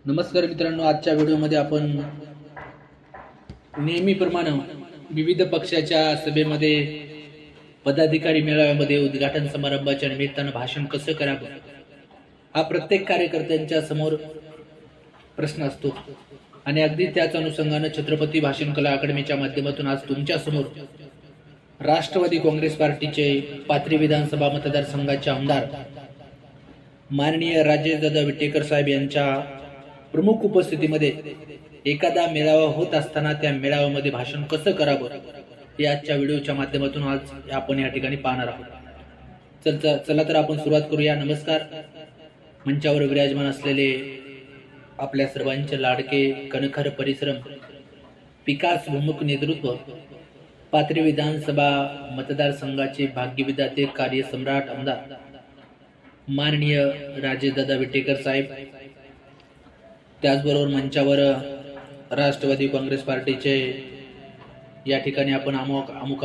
नमस्कार मित्रांनो, आजच्या व्हिडिओमध्ये आपण नेहमीप्रमाणे विविध पक्षाच्या सभेमध्ये पदाधिकारी मेळाव्यामध्ये उद्घाटन समारंभाच्या निमित्तानं भाषण कसं करावं हा प्रत्येक कार्यकर्त्यांच्या समोर प्रश्न असतो आणि अगदी त्याच अनुषंगाने छत्रपती भाषण कला अकादमीच्या माध्यमातून आज तुमच्या समोर राष्ट्रवादी काँग्रेस पार्टीचे पाथरी विधानसभा मतदारसंघाचे आमदार माननीय राजेशदादा विटेकर साहेब यांच्या प्रमुख उपस्थितीमध्ये एखादा मेळावा होत असताना त्या मेळाव्यामध्ये भाषण कसं करावं हे आजच्या व्हिडिओच्या माध्यमातून आज आपण या ठिकाणी पाहणार आहोत। चला तर आपण सुरुवात करूया। नमस्कार। मंचावर विराजमान असलेले आपल्या सर्वांचे लाडके कणखर परिश्रम विकास भूमुख नेतृत्व पाथरी विधानसभा मतदारसंघाचे भाग्यविधाते कार्यसम्राट आमदार माननीय राजेशदादा विटेकर साहेब, त्याचबरोबर मंचावर राष्ट्रवादी काँग्रेस पार्टीचे या ठिकाणी आपण अमुक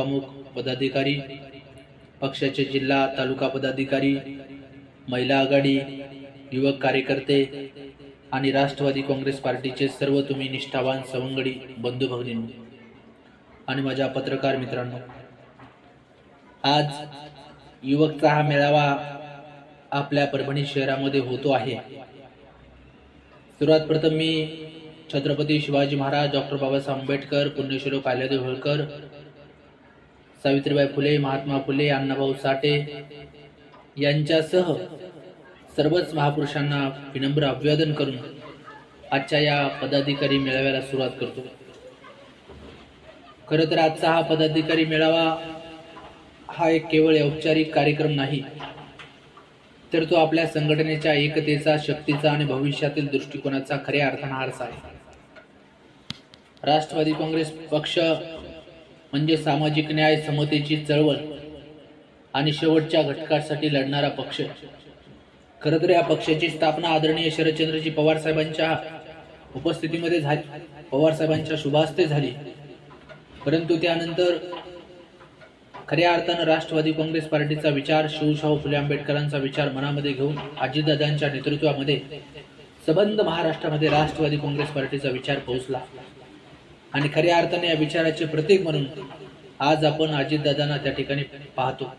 पदाधिकारी, पक्षाचे जिल्हा तालुका पदाधिकारी, महिला आघाडी, युवक कार्यकर्ते आणि राष्ट्रवादी काँग्रेस पार्टीचे सर्व तुम्ही निष्ठावान सवंगडी बंधू भगिनींनो आणि माझ्या पत्रकार मित्रांनो, आज युवकचा हा मेळावा आपल्या परभणी शहरामध्ये होतो आहे। सुरुवात प्रथम मी छत्रपती शिवाजी महाराज, डॉक्टर बाबासाहेब आंबेडकर, पुण्यश्लोक अहिल्यादेवी होळकर, सावित्रीबाई फुले, महात्मा फुले, अण्णाभाऊ साठे यांच्यासह सर्वच महापुरुषांना विनम्र अभिवादन करून आजच्या या पदाधिकारी मेळाव्याला सुरुवात करतो। खरं तर आजचा हा पदाधिकारी मेळावा हा एक केवळ औपचारिक कार्यक्रम नाही, तर तो आपल्या संघटनेच्या एकतेचा, शक्तीचा आणि भविष्यातील दृष्टिकोनाचा खऱ्या अर्थाने आरसा आहे। राष्ट्रवादी काँग्रेस पक्ष म्हणजे सामाजिक न्याय, समतेची चळवळ आणि शेवटच्या घटकासाठी लढणारा पक्ष। खरं तर या पक्षाची स्थापना आदरणीय शरदचंद्रजी पवार साहेबांच्या उपस्थितीमध्ये झाली, पवार साहेबांच्या शुभास्ते झाली, परंतु त्यानंतर खऱ्या अर्थानं राष्ट्रवादी काँग्रेस पार्टीचा विचार, शिवशाहू फुले आंबेडकरांचा विचार मनामध्ये घेऊन अजितदादांच्या नेतृत्वामध्ये सबंध महाराष्ट्रामध्ये राष्ट्रवादी काँग्रेस पार्टीचा विचार पोहोचला आणि खऱ्या अर्थाने या विचाराचे प्रतीक म्हणून आज आपण अजितदादांना त्या ठिकाणी पाहतो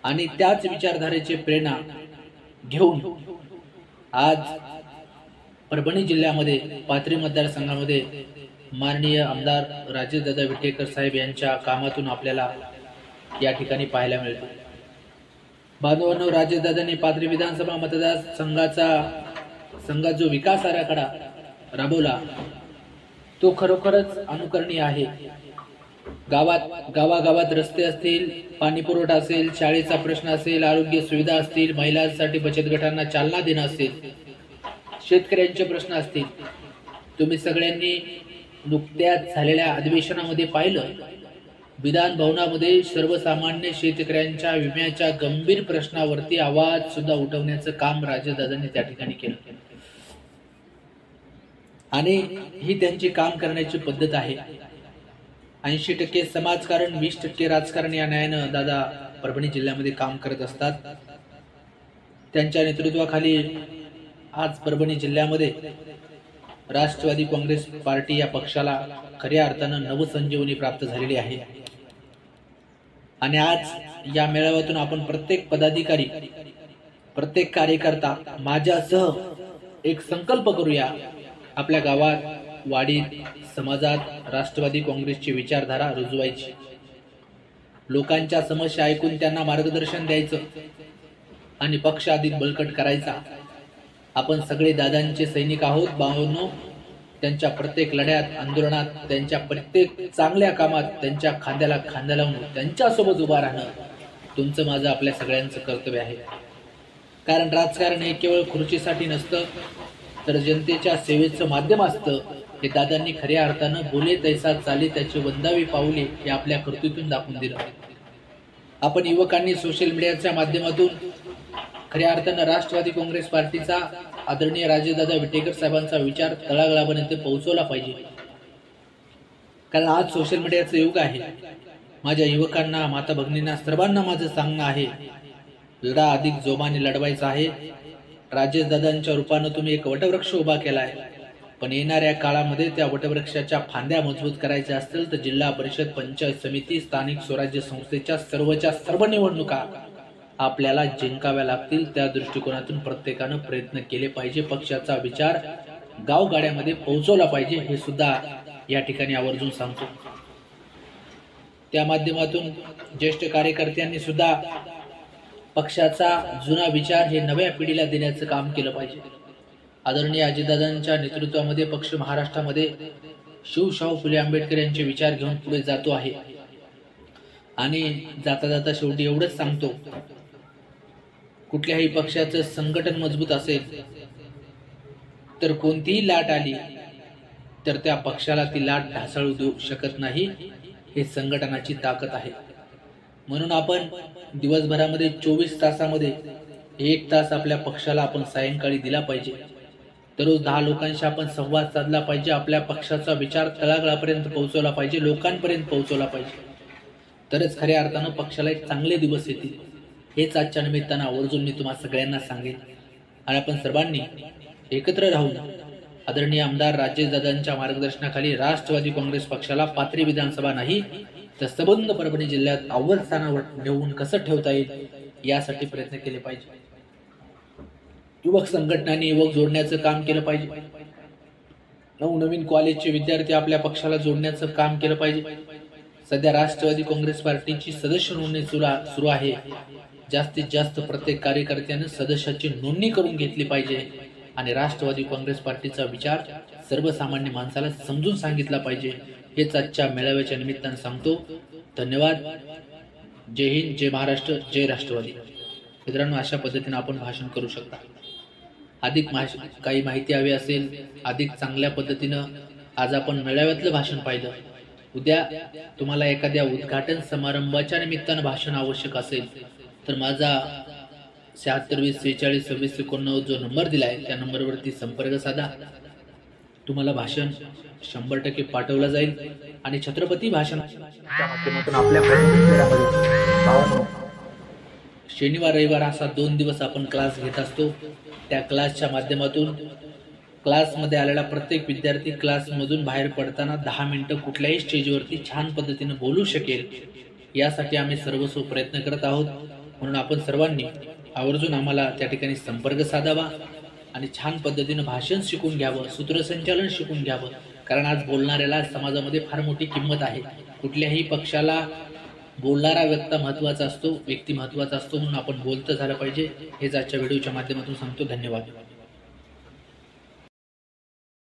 आणि त्याच विचारधारेची प्रेरणा घेऊन आज परभणी जिल्ह्यामध्ये पाथरी मतदारसंघामध्ये माननीय आमदार राजेशदादा विटेकर साहेब यांच्या कामातून आपल्याला या ठिकाणी पाहायला मिळतो। बांधवांनो, राजेशदादांनी पाथरी विधानसभा मतदारसंघाचा जो विकास आराखडा राबवला तो खरोखरच अनुकरणीय आहे। गावागावात रस्ते असतील, पाणी पुरवठा असेल, शाळेचा प्रश्न असेल, आरोग्य सुविधा असतील, महिलांसाठी बचत गटांना चालना देणं असेल, शेतकऱ्यांचे प्रश्न असतील, तुम्ही सगळ्यांनी नुकत्याच झालेल्या अधिवेशनामध्ये पाहिलं, विधान भवनामध्ये सर्वसामान्य शेतकऱ्यांच्या विम्याच्या गंभीर प्रश्नावरती आवाज सुद्धा उठवण्याचं काम राजेशदादांनी त्या ठिकाणी केलं आणि ही त्यांची काम करण्याची पद्धत आहे। 80% समाजकारण, 20% राजकारण या न्यायानं दादा परभणी जिल्ह्यामध्ये काम करत असतात। त्यांच्या नेतृत्वाखाली आज परभणी जिल्ह्यामध्ये राष्ट्रवादी काँग्रेस पार्टी या पक्षाला खऱ्या अर्थानं नवसंजीवनी प्राप्त झालेली आहे आणि आज या मेळाव्यातून आपण प्रत्येक पदाधिकारी, प्रत्येक कार्यकर्ता माझ्यासह एक संकल्प करूया, आपल्या गावात, वाडीत, समाजात राष्ट्रवादी काँग्रेसची विचारधारा रुजवायची, लोकांच्या समस्या ऐकून त्यांना मार्गदर्शन द्यायचं आणि पक्ष अधिक बळकट करायचा। आपण सगळे दादांचे सैनिक आहोत भावांनो, त्यांच्या प्रत्येक लढ्यात, आंदोलनात, त्यांच्या प्रत्येक चांगल्या कामात त्यांच्या खांद्याला खांदा लावून त्यांच्यासोबत उभा राहणं तुमचं माझं आपल्या सगळ्यांचं कर्तव्य आहे। कारण राजकारण हे केवळ खुर्चीसाठी नसतं, तर जनतेच्या सेवेचं माध्यम असतं। हे दादांनी खऱ्या अर्थानं बोले तैसा चाले त्याची वंदावी पाऊले हे आपल्या कर्तृत्वातून दाखवून दिलं। आपण युवकांनी सोशल मीडियाच्या माध्यमातून खऱ्या अर्थानं राष्ट्रवादी काँग्रेस पार्टीचा आदरणीय राजेशदादा विटेकर साहेबांचा विचार तळागाळापर्यंत पोहोचवला पाहिजे, कारण आज सोशल मीडियाचं युग आहे। माझ्या युवकांना, माता भगिनींना, सर्वांना माझं सांगणं आहे, लढा अधिक जोमाने लढवायचा आहे राजेश दादांच्या रूपानं तुम्ही एक वटवृक्ष उभा केलाय, पण येणाऱ्या काळामध्ये त्या वटवृक्षाच्या फांद्या मजबूत करायच्या असतील तर जिल्हा परिषद, पंचायत समिती, स्थानिक स्वराज्य संस्थेच्या सर्व निवडणुका आपल्याला जिंकाव्या लागतील. त्या दृष्टिकोनातून प्रत्येकानं प्रयत्न केले पाहिजे. पक्षाचा विचार गावगाड्यामध्ये पोहोचवला पाहिजे, हे सुद्धा या ठिकाणी आवर्जून सांगतो. त्या माध्यमातून ज्येष्ठ कार्यकर्त्यांनी सुद्धा पक्षाचा जुना विचार हे नव्या पिढीला देण्याचं काम केलं पाहिजे. आदरणीय अजितदादांच्या नेतृत्वामध्ये पक्ष महाराष्ट्रामध्ये शिवशाहू फुले आंबेडकर यांचे विचार घेऊन पुढे जातो आहे. आणि जाता जाता शेवटी एवढंच सांगतो, कुठल्याही पक्षाचं संघटन मजबूत असेल तर कोणतीही लाट आली तर त्या पक्षाला ती लाट ढासळू देऊ शकत नाही. हे संघटनाची ताकद आहे. म्हणून आपण दिवसभरामध्ये 24 तासामध्ये 1 तास आपल्या पक्षाला आपण सायंकाळी दिला पाहिजे. दररोज 10 लोकांशी आपण संवाद साधला पाहिजे. आपल्या पक्षाचा विचार तळागाळापर्यंत पोहोचवला पाहिजे, लोकांपर्यंत पोहोचवला पाहिजे. तरच खऱ्या अर्थानं पक्षाला एक चांगले दिवस येतील. हेच आजच्या निमित्तानं आवर्जून मी तुम्हा सगळ्यांना सांगेन. आणि आपण सर्वांनी एकत्र राहून आदरणीय आमदार राजेशदादांच्या मार्गदर्शनाखाली राष्ट्रवादी काँग्रेस पक्षाला पाथरी विधानसभा नाही तर सबंध परभणी जिल्ह्यात अव्वल स्थानावर नेऊन कसं ठेवता येईल यासाठी प्रयत्न केले पाहिजे. युवक संघटनांनी युवक जोडण्याचं काम केलं पाहिजे. नवनवीन कॉलेजचे विद्यार्थी आपल्या पक्षाला जोडण्याचं काम केलं पाहिजे. सध्या राष्ट्रवादी काँग्रेस पार्टीची सदस्य नोंदणी सुरू आहे. जास्तीत जास्त प्रत्येक कार्यकर्त्याने सदस्याची नोंदणी करून घेतली पाहिजे आणि राष्ट्रवादी काँग्रेस पार्टीचा विचार सर्वसामान्य माणसाला समजून सांगितला पाहिजे. हेच आजच्या मेळाव्याच्या निमित्तानं सांगतो. धन्यवाद. जय हिंद, जय महाराष्ट्र, जय राष्ट्रवादी. मित्रांनो, अशा पद्धतीने आपण भाषण करू शकता. अधिक काही माहिती हवी असेल, अधिक चांगल्या पद्धतीनं आज आपण मेळाव्यातलं भाषण पाहिलं. उद्या तुम्हाला एखाद्या उद्घाटन समारंभाच्या निमित्तानं भाषण आवश्यक असेल तर माझा 7620462689 जो नंबर दिलाय त्या नंबरवरती संपर्क साधा. तुम्हाला भाषण 100% पाठवलं जाईल. आणि छत्रपती भाषणाच्या माध्यमातून आपल्या शनिवार रविवार असा 2 दिवस आपण क्लास घेत असतो. त्या क्लासच्या माध्यमातून क्लासमध्ये आलेला प्रत्येक विद्यार्थी क्लासमधून बाहेर पडताना 10 मिनिटं कुठल्याही स्टेजवरती छान पद्धतीने बोलू शकेल यासाठी आम्ही सर्वस्व प्रयत्न करत आहोत. म्हणून आपण सर्वांनी आवर्जून आम्हाला त्या ठिकाणी संपर्क साधावा आणि छान पद्धतीने भाषण शिकून घ्यावं, सूत्रसंचालन शिकून घ्यावं. कारण आज बोलणाऱ्याला समाजामध्ये फार मोठी किंमत आहे. कुठल्याही पक्षाला बोलणारा व्यक्ती महत्वाचा असतो, म्हणून आपण बोलतं झालं पाहिजे. हेच आजच्या व्हिडिओच्या माध्यमातून सांगतो. धन्यवाद.